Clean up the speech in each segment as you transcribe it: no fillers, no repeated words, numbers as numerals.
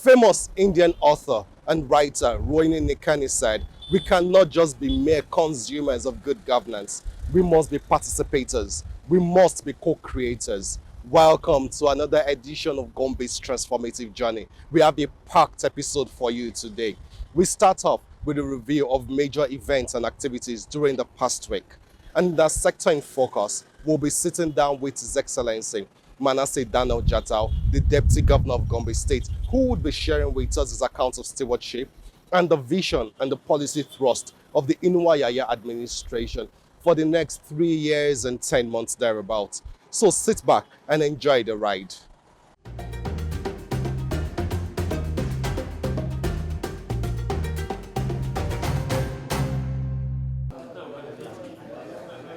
Famous Indian author and writer Rohini Nikani said, "We cannot just be mere consumers of good governance. We must be participators. We must be co-creators." Welcome to another edition of Gombe's transformative journey. We have a packed episode for you today. We start off with a review of major events and activities during the past week. And in the sector in focus, we'll be sitting down with His Excellency Manasseh Daniel Jatau, the Deputy Governor of Gombe State, who would be sharing with us his account of stewardship and the vision and the policy thrust of the Inuwa Yaya administration for the next 3 years and 10 months thereabouts. So sit back and enjoy the ride.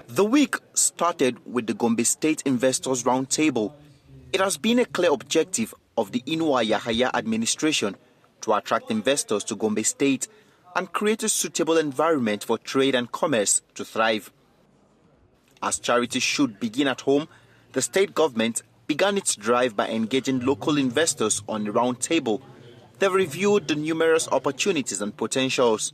The week started with the Gombe State Investors Roundtable. It has been a clear objective of the Inuwa Yahaya administration to attract investors to Gombe State and create a suitable environment for trade and commerce to thrive. As charity should begin at home, the state government began its drive by engaging local investors on the roundtable. They reviewed the numerous opportunities and potentials.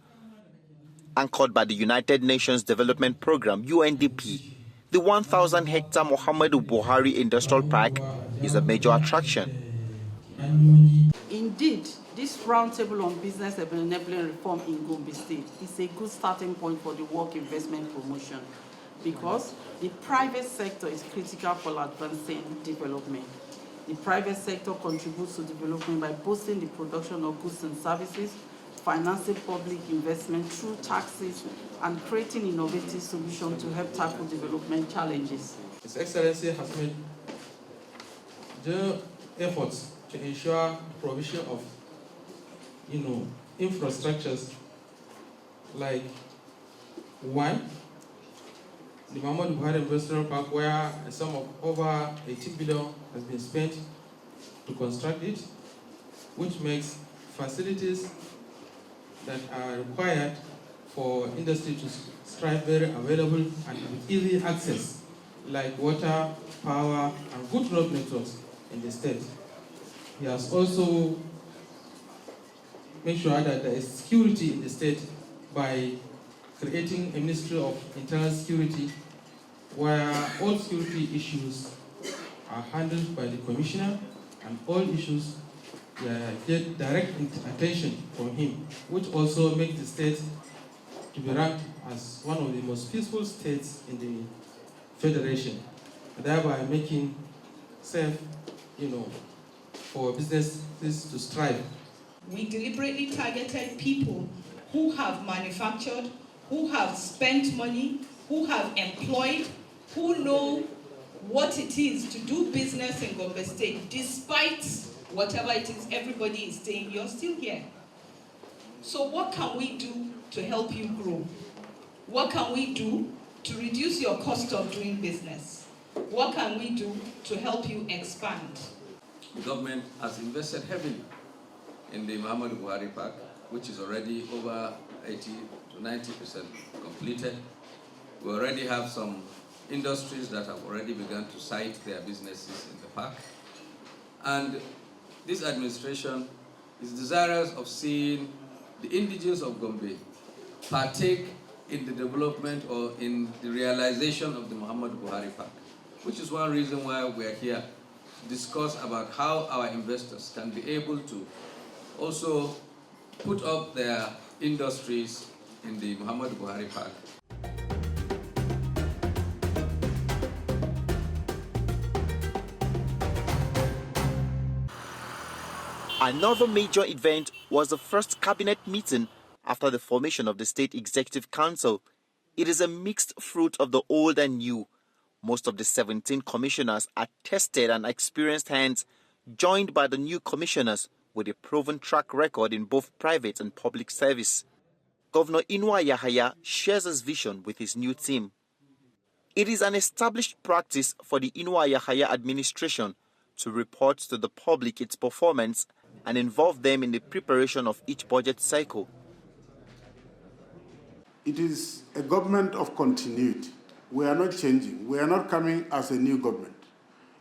Anchored by the United Nations Development Programme, UNDP, the 1,000-hectare Muhammadu Buhari Industrial Park is a major attraction. Indeed, this roundtable on business enabling reform in Gombe State is a good starting point for the work investment promotion because the private sector is critical for advancing development. The private sector contributes to development by boosting the production of goods and services, financing public investment through taxes, and creating innovative solutions to help tackle development challenges. His Excellency has made the efforts to ensure provision of, infrastructures like one, the Muhammadu Buhari Industrial Park, where a sum of over 80 billion has been spent to construct it, which makes facilities that are required for industry to strive very available and with easy access, like water, power, and good road networks in the state. He has also made sure that there is security in the state by creating a Ministry of Internal Security where all security issues are handled by the Commissioner and all issues get direct attention from him, which also makes the state to be ranked as one of the most peaceful states in the Federation, thereby making safe, for businesses to strive. We deliberately targeted people who have manufactured, who have spent money, who have employed, who know what it is to do business in Gombe State, despite whatever it is everybody is saying, you're still here. So what can we do to help you grow? What can we do to reduce your cost of doing business? What can we do to help you expand? The government has invested heavily in the Muhammadu Buhari Park, which is already over 80 to 90% completed. We already have some industries that have already begun to site their businesses in the park. And this administration is desirous of seeing the indigenes of Gombe partake in the development or in the realization of the Muhammadu Buhari Park, which is one reason why we are here to discuss about how our investors can be able to also put up their industries in the Muhammadu Buhari Park. Another major event was the first cabinet meeting after the formation of the State Executive Council. It is a mixed fruit of the old and new. Most of the 17 commissioners are tested and experienced hands, joined by the new commissioners with a proven track record in both private and public service. Governor Inuwa Yahaya shares his vision with his new team. It is an established practice for the Inuwa Yahaya administration to report to the public its performance and involve them in the preparation of each budget cycle. It is a government of continuity. We are not changing. We are not coming as a new government.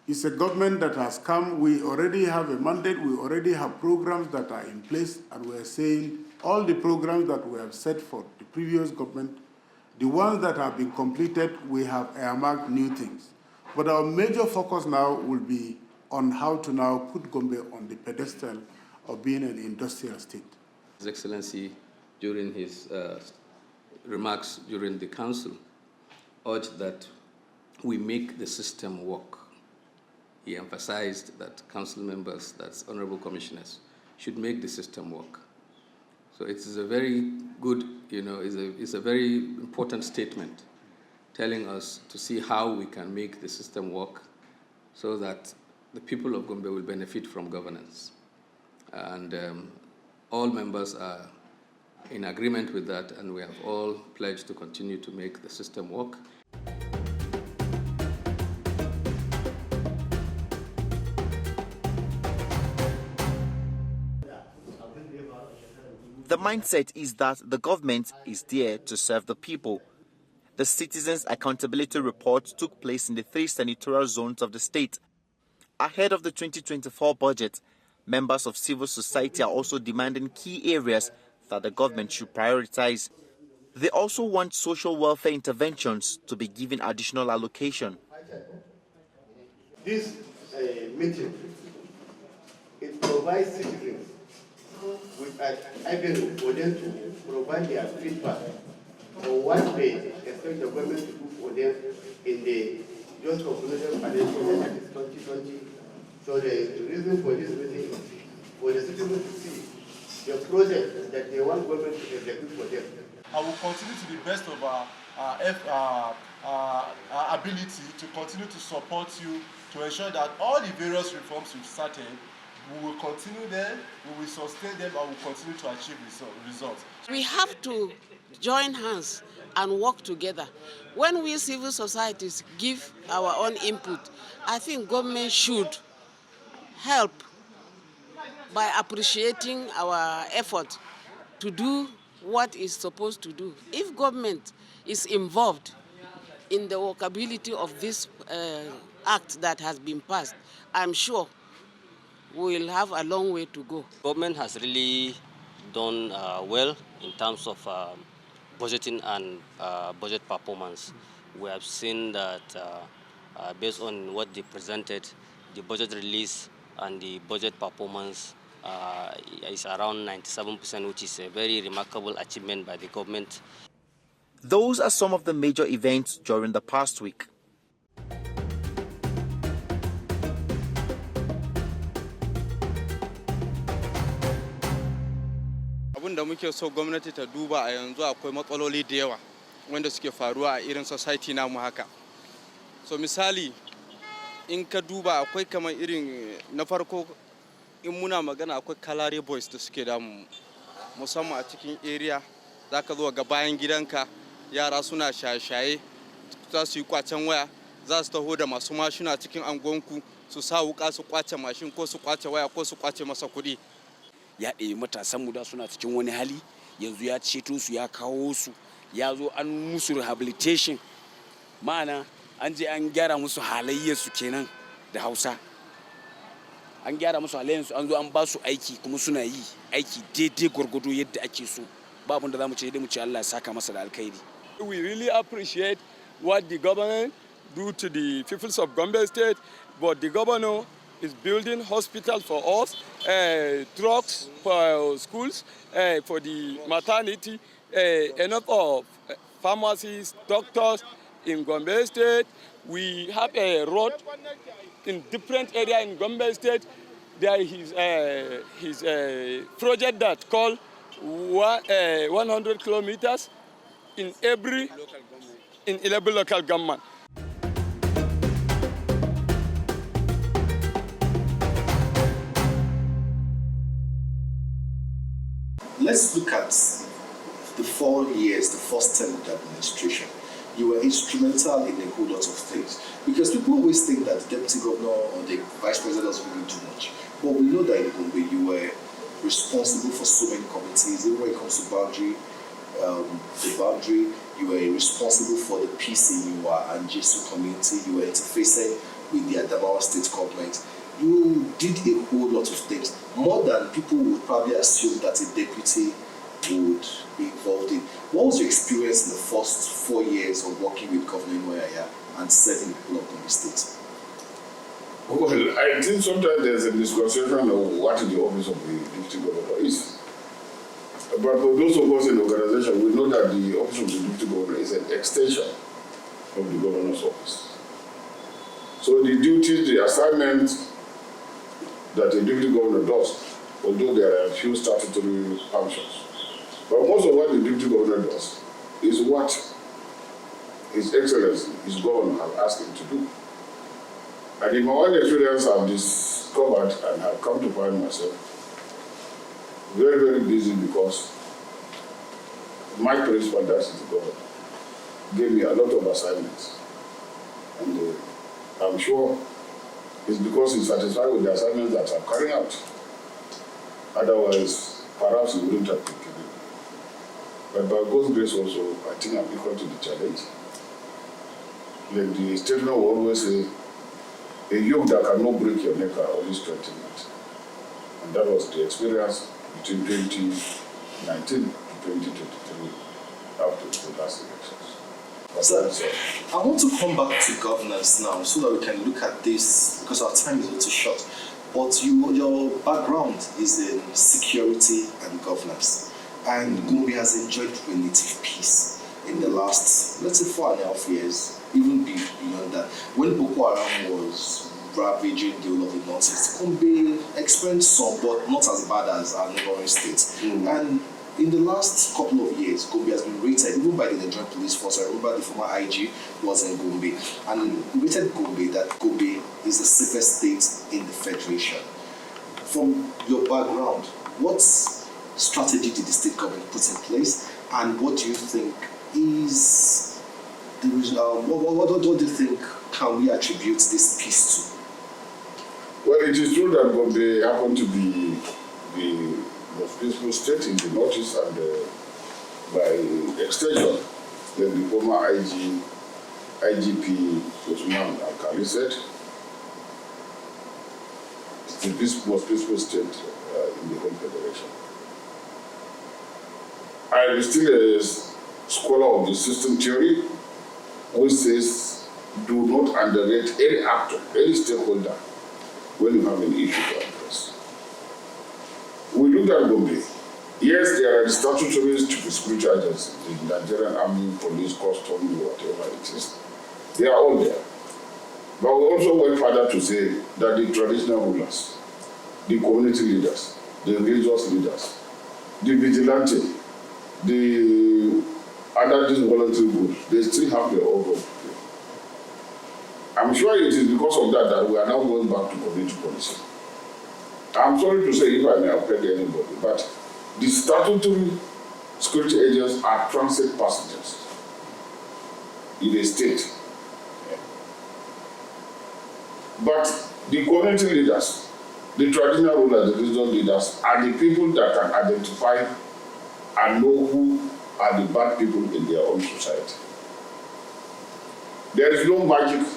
It's a government that has come. We already have a mandate. We already have programs that are in place. And we're saying all the programs that we have set for the previous government, the ones that have been completed, we have earmarked new things. But our major focus now will be on how to now put Gombe on the pedestal of being an industrial state. His Excellency, during his remarks during the council, urged that we make the system work. He emphasized that council members, that's honorable commissioners, should make the system work. So it is a very good, it's a very important statement telling us to see how we can make the system work so that the people of Gombe will benefit from governance. And all members are in agreement with that, and we have all pledged to continue to make the system work. The mindset is that the government is there to serve the people. The Citizens Accountability Report took place in the 3 senatorial zones of the state. Ahead of the 2024 budget, members of civil society are also demanding key areas that the government should prioritize. They also want social welfare interventions to be given additional allocation. This meeting, it provides citizens with an avenue for them to provide their feedback on what they expect the government to do for them in the just concluded financial year, that is 2020. So the reason for this meeting is for the citizens to see the project that they want government to execute for them. I will continue to the best of our ability to continue to support you to ensure that all the various reforms we've started, we will continue them, we will sustain them, and we will continue to achieve results. We have to join hands and work together. When we civil societies give our own input, I think government should help by appreciating our effort to do what is supposed to do. If government is involved in the workability of this act that has been passed, I'm sure we will have a long way to go. Government has really done well in terms of budgeting and budget performance. We have seen that based on what they presented, the budget release and the budget performance is around 97%, which is a very remarkable achievement by the government. Those are some of the major events during the past week. Abin da muke so gwamnati ta duba a yanzu akwai matsaloli da yawa wanda suke faruwa a irin society namu haka. So misali in ka duba akwai kamar irin na farko in muna magana akwai kalare boys da suke damu musamman a cikin area zaka zo ga bayan gidanka yara suna shaye-shaye za su yi kwacen waya za su taho da masu mashina cikin angonku su sa wuka su kwace mashin ko su kwace waya ko su kwace masa kuɗi. Ya ɗaya matasan mu da suna cikin wani hali yanzu ya ceto su ya kawo su ya zo an musu rehabilitation ma'ana an je an gyara musu halayyar su kenan da Hausa an gyara musu halayyar su an zo an ba su aiki kuma suna yi aiki daidai gwargwado yadda ake so babu da zamu ce dai mu ce Allah ya saka masa da alkhairi. We really appreciate what the government do to the people of Gombe State, but the governor is building hospitals for us, trucks for schools, for the maternity, enough of pharmacies, doctors in Gombe State. We have a road in different areas in Gombe State. There is his project that called 100 kilometers in 11 local government. Let's look at the 4 years, the first term of the administration. You were instrumental in a whole lot of things. Because people always think that the deputy governor or the vice president doesn't really do much. But we know that in Gombe you were responsible for so many committees. Even when it comes to the boundary, you were responsible for the peace in your Anjesu community. You were interfacing with the Adamawa state government, you did a whole lot of things, more than people would probably assume that a deputy would be involved in. What was your experience in the first 4 years of working with Governor Inuayahaya and serving the people of Gombe State? Well, I think sometimes there's a misconception of what the office of the deputy governor is. But for those of us in the organization, we know that the office of the deputy governor is an extension of the governor's office. So the duties, the assignments that a deputy governor does, although there are a few statutory functions, but most of what the deputy governor does is what His Excellency, his governor, have asked him to do. And in my own experience, I've discovered and have come to find myself very, very busy because my principal, that is the governor, gave me a lot of assignments. And I'm sure it's because he's satisfied with the assignments that I'm carrying out. Otherwise, perhaps he wouldn't have taken it. But by God's grace also, I think I'm equal to the challenge. Like the statement will always say, a yoke that cannot break your neck are only strengthen it. And that was the experience between 2019 to 2023 after the last elections. So, I want to come back to governance now so that we can look at this because our time is a little short. But your background is in security and governance. And Gombe has enjoyed relative peace in the last, let's say, 4.5 years. Even beyond that, when Boko Haram was ravaging the whole of the northeast, Gombe experienced some, but not as bad as our neighboring states. And in the last couple of years, Gombe has been rated even by the Nigerian Police Force. I remember the former IG was in Gombe, and rated Gombe that Gombe is the safest state in the federation. From your background, what strategy did the state government put in place, and what do you think is what do you think can we attribute this peace to? Well, it is true that Gombe happened to be the most peaceful state in the northeast, and by extension, then the former IGP Usman Alkali said, it's the most peaceful state in the whole federation. I am still a scholar of the system theory, which says do not underrate any actor, any stakeholder when you have an issue to address. We looked at Gombe. Yes, there are the statutory security agencies, the Nigerian Army, Police, Customs, whatever it is. They are all there. But we also went further to say that the traditional rulers, the community leaders, the religious leaders, the vigilante, the other voluntary groups, they still have their own role to play. I'm sure it is because of that we are now going back to community policing. I'm sorry to say if I may offend anybody, but the statutory security agents are transit passengers in a state. But the community leaders, the traditional rulers, the religious leaders are the people that can identify and know who are the bad people in their own society. There is no magic,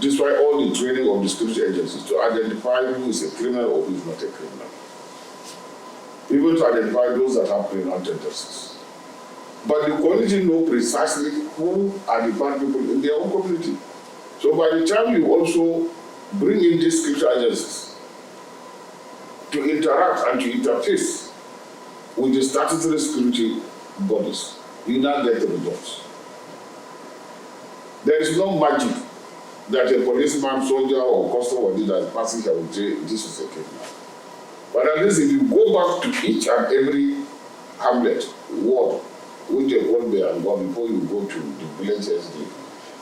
despite all the training of the security agencies, to identify who is a criminal or who is not a criminal. Even to identify those that have criminal tendencies. But the community know precisely who are the bad people in their own community. So by the time you also bring in these security agencies to interact and to interface with the statutory security bodies, you now get the results. There is no magic that a policeman, soldier, or customer leader is passing here will say this is a criminal. But at least if you go back to each and every hamlet, ward, which they call there and go before you go to the village SD,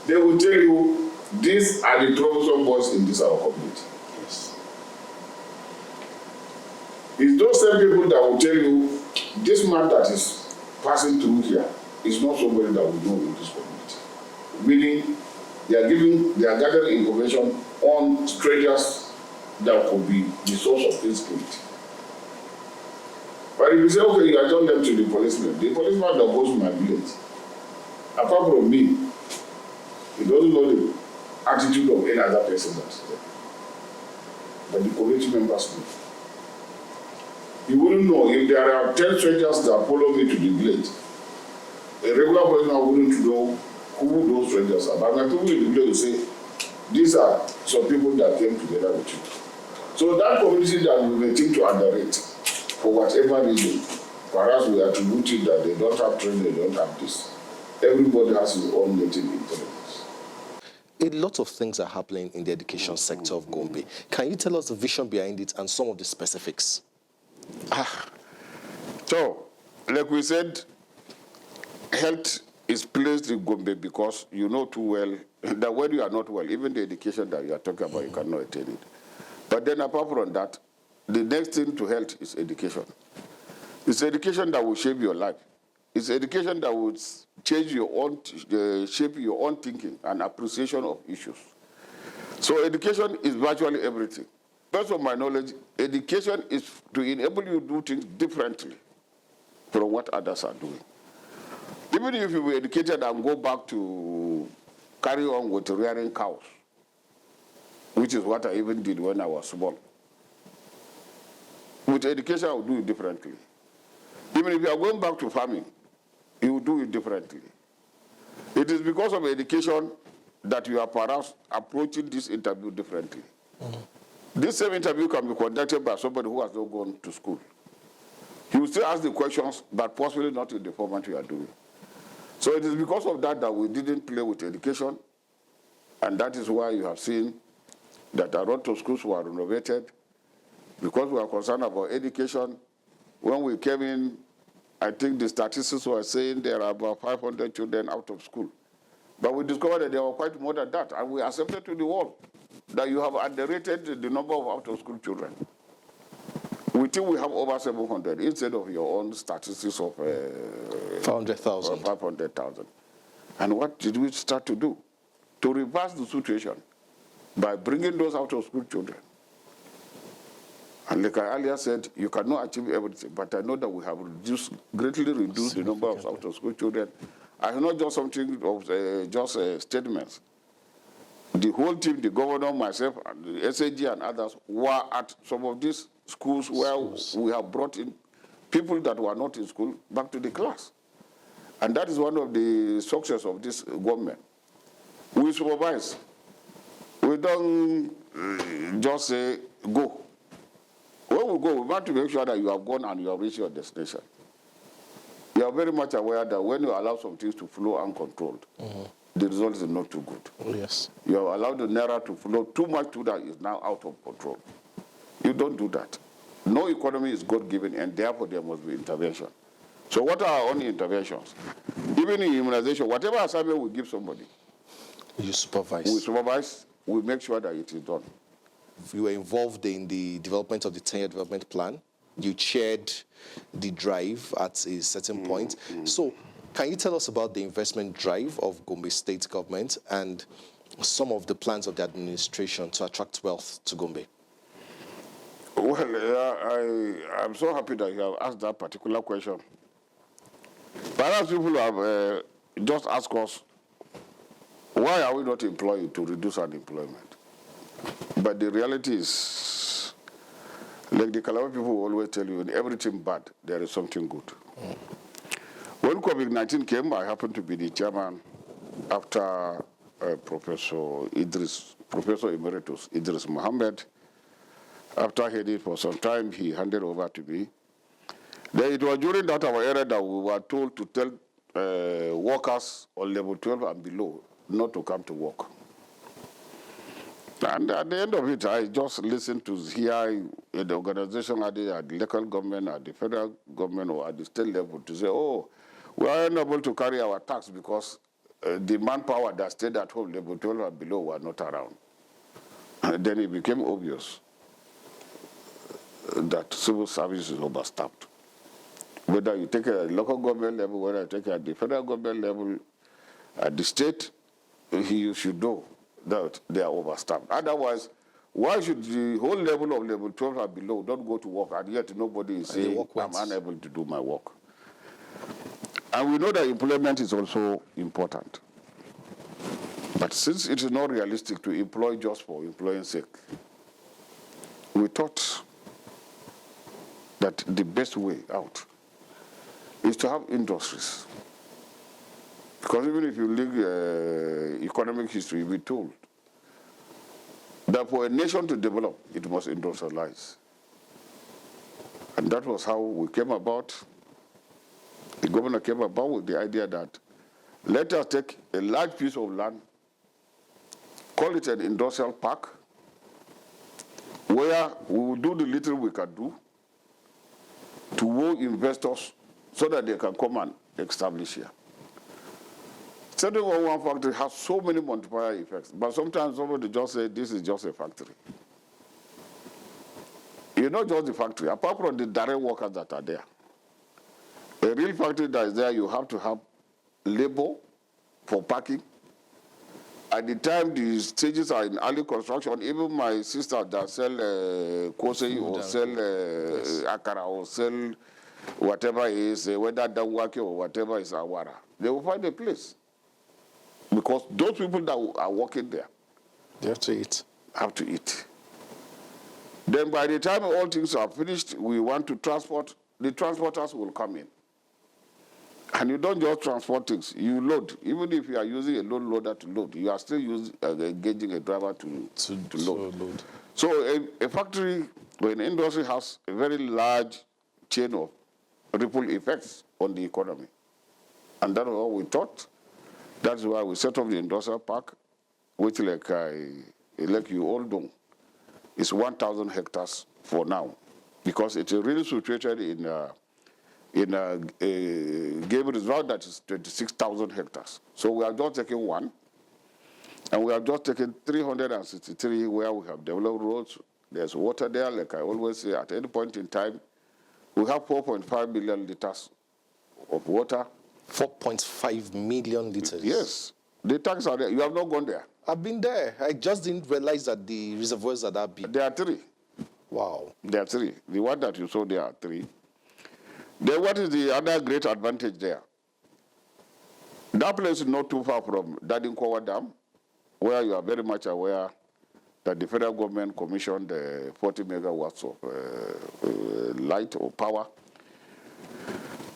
they will tell you these are the troublesome boys in this our community. Yes. It's those same people that will tell you this man that is passing through here is not somebody that we know in this community. Meaning they are gathering information on strangers that could be the source of insecurity. But if you say, okay, you adjourn them to the policeman that goes to my village, apart from me, he doesn't know them. attitude of any other person that's there. But the committee members do. You wouldn't know if there are 10 strangers that follow me to the village. A regular person wouldn't know who those strangers are. But my people in the village will say, these are some people that came together with you. So that community that we may think to underrate, for whatever reason, perhaps we attribute it that they don't have training, they don't have this. Everybody has his own native intelligence. A lot of things are happening in the education sector of Gombe. Can you tell us the vision behind it and some of the specifics? So, like we said, health is placed in Gombe because you know too well that when you are not well, even the education that you are talking about, you cannot attain it. But then apart from that, the next thing to health is education. It's education that will shape your life. It's education that will change your own, shape your own thinking and appreciation of issues. So education is virtually everything. Based on my knowledge, education is to enable you to do things differently from what others are doing. Even if you were educated and go back to carry on with rearing cows, which is what I even did when I was small. With education, I will do it differently. Even if you are going back to farming, you will do it differently. It is because of education that you are perhaps approaching this interview differently. This same interview can be conducted by somebody who has not gone to school. He will still ask the questions, but possibly not in the format you are doing. So it is because of that that we didn't play with education, and that is why you have seen that a lot of schools were renovated. Because we are concerned about education, when we came in, I think the statistics were saying there are about 500 children out of school. But we discovered that there were quite more than that, and we accepted to the world that you have underrated the number of out-of-school children. We think we have over 700 instead of your own statistics of 500,000. 500,000. And what did we start to do? To reverse the situation by bringing those out-of-school children. And like I earlier said, you cannot achieve everything, but I know that we have greatly reduced the number of out-of-school children. I know not just something of statements. The whole team, the governor, myself, and the SAG and others were at some of these schools where we have brought in people that were not in school back to the class. And that is one of the success of this government. We supervise. We don't just say, go. When we go, we want to make sure that you have gone and you have reached your destination. You are very much aware that when you allow some things to flow uncontrolled, the result is not too good. Yes. You have allowed the naira to flow too much to that is now out of control. You don't do that. No economy is God-given, and therefore there must be intervention. So what are our own interventions? Even in immunization, whatever assignment we give somebody, you supervise. We supervise, we make sure that it is done. You were involved in the development of the 10-year development plan. You chaired the drive at a certain point. So can you tell us about the investment drive of Gombe State government and some of the plans of the administration to attract wealth to Gombe? Well, I'm so happy that you have asked that particular question. Perhaps people have just asked us, why are we not employing to reduce unemployment? But the reality is, like the Calabar people always tell you, in everything bad, there is something good. When COVID-19 came, I happened to be the chairman after Professor Emeritus Idris Mohammed. After he did for some time, he handed over to me. Then it was during that our era that we were told to tell workers on level 12 and below not to come to work. And at the end of it, I just listened to hear the organization at the local government, at the federal government, or at the state level to say, oh, we are unable to carry our tax because the manpower that stayed at home, level 12 and below, were not around. And then it became obvious that civil service is overstaffed. Whether you take it at the local government level, whether you take it at the federal government level, at the state, you should know that they are overstaffed. Otherwise, why should the whole level of level 12 and below not go to work, and yet nobody is saying, I'm unable to do my work? And we know that employment is also important. But since it is not realistic to employ just for employing sake, we thought that the best way out is to have industries. Because even if you look economic history, we're told that for a nation to develop, it must industrialize. And that was how we came about. The governor came about with the idea that let us take a large piece of land, call it an industrial park, where we will do the little we can do to woo investors so that they can come and establish here. Setting on one factory has so many multiplier effects, but sometimes somebody just say this is just a factory. It's not just the factory, apart from the direct workers that are there. A real factory that is there, you have to have labor for packing. At the time the stages are in early construction, even my sisters that sell kosei or sell akara or sell whatever is, whether dawake or whatever is awara, they will find a place. Because those people that are working there, they have to eat. Have to eat. Then by the time all things are finished, we want to transport, the transporters will come in. And you don't just transport things, you load. Even if you are using a load loader to load, you are still engaging a driver to load. So a factory or an industry has a very large chain of ripple effects on the economy. And that's what we thought. That's why we set up the industrial park, which like you all know, is 1,000 hectares for now, because it's really situated in Game Reserve that is 26,000 hectares. So we have just taken one, and we have just taken 363 where we have developed roads. There's water there, like I always say, at any point in time, we have 4.5 million liters of water. 4.5 million liters? Yes. The tanks are there. You have not gone there. I've been there. I just didn't realize that the reservoirs are that big. There are 3. Wow. There are 3. The one that you saw there are 3. Then what is the other great advantage there? That place is not too far from Dadinkowa Dam, where you are very much aware that the federal government commissioned 40 megawatts of light or power.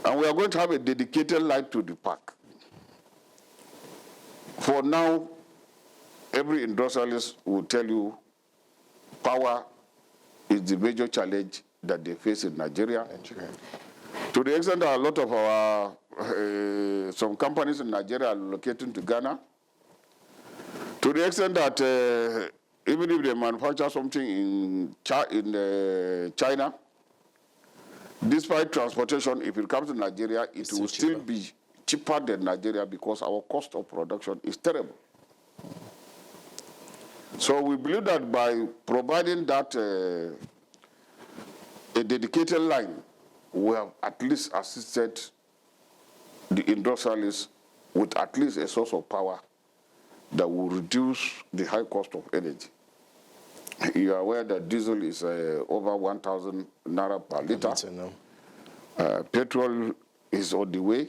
And we are going to have a dedicated light to the park. For now, every industrialist will tell you power is the major challenge that they face in Nigeria. To the extent that a lot of our, some companies in Nigeria are located to Ghana. To the extent that even if they manufacture something in China, despite transportation, if it comes to Nigeria, it will still be cheaper than Nigeria because our cost of production is terrible. So we believe that by providing that a dedicated line, we have at least assisted the industrialists with at least a source of power that will reduce the high cost of energy. You are aware that diesel is over 1,000 naira per liter. Petrol is on the way.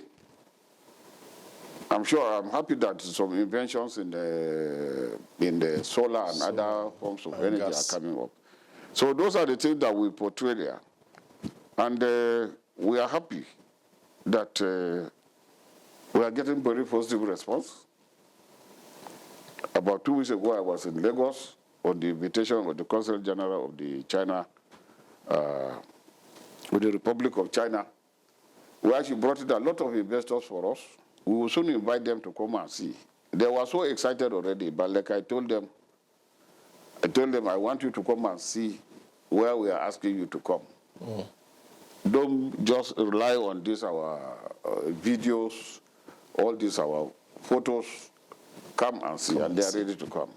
I'm happy that some inventions in the solar and other forms of energy are coming up. So those are the things that we portray there. And we are happy that we are getting very positive response. About 2 weeks ago, I was in Lagos on the invitation of the Consul General of the China, with the Republic of China. We actually brought in a lot of investors for us. We will soon invite them to come and see. They were so excited already, but like I told them, I want you to come and see where we are asking you to come. Don't just rely on this, our videos, all these, our photos. Come and see, and they are ready to come.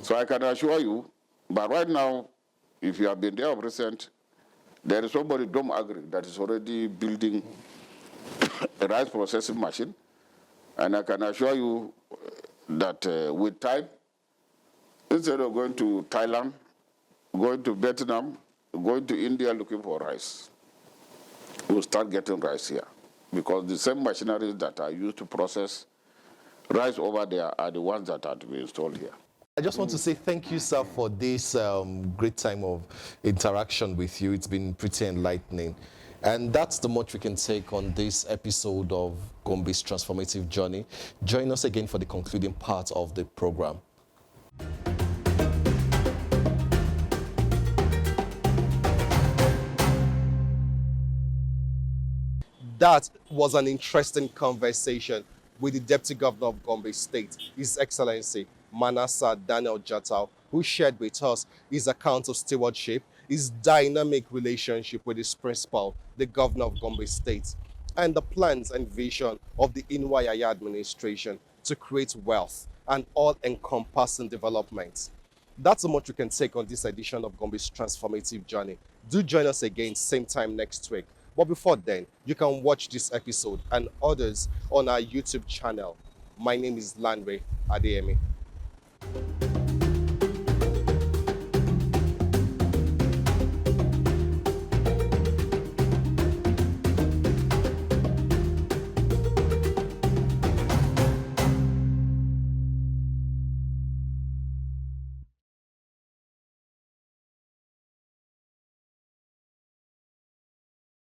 So I can assure you, but right now, if you have been there of recent, there is somebody, Dom Agri, that is already building a rice processing machine. And I can assure you that with time, instead of going to Thailand, going to Vietnam, going to India looking for rice, we'll start getting rice here. Because the same machineries that are used to process rise over there are the ones that are to be installed here. I just want to say thank you, sir, for this great time of interaction with you. It's been pretty enlightening. And that's the much we can take on this episode of Gombe's Transformative Journey. Join us again for the concluding part of the program. That was an interesting conversation with the Deputy Governor of Gombe State, His Excellency Manasseh Daniel Jatau, who shared with us his account of stewardship, his dynamic relationship with his principal, the Governor of Gombe State, and the plans and vision of the Inwa-Yahya administration to create wealth and all-encompassing development. That's how much we can take on this edition of Gombe's Transformative Journey. Do join us again, same time next week. But before then, you can watch this episode and others on our YouTube channel. My name is Lanre Adeyemi.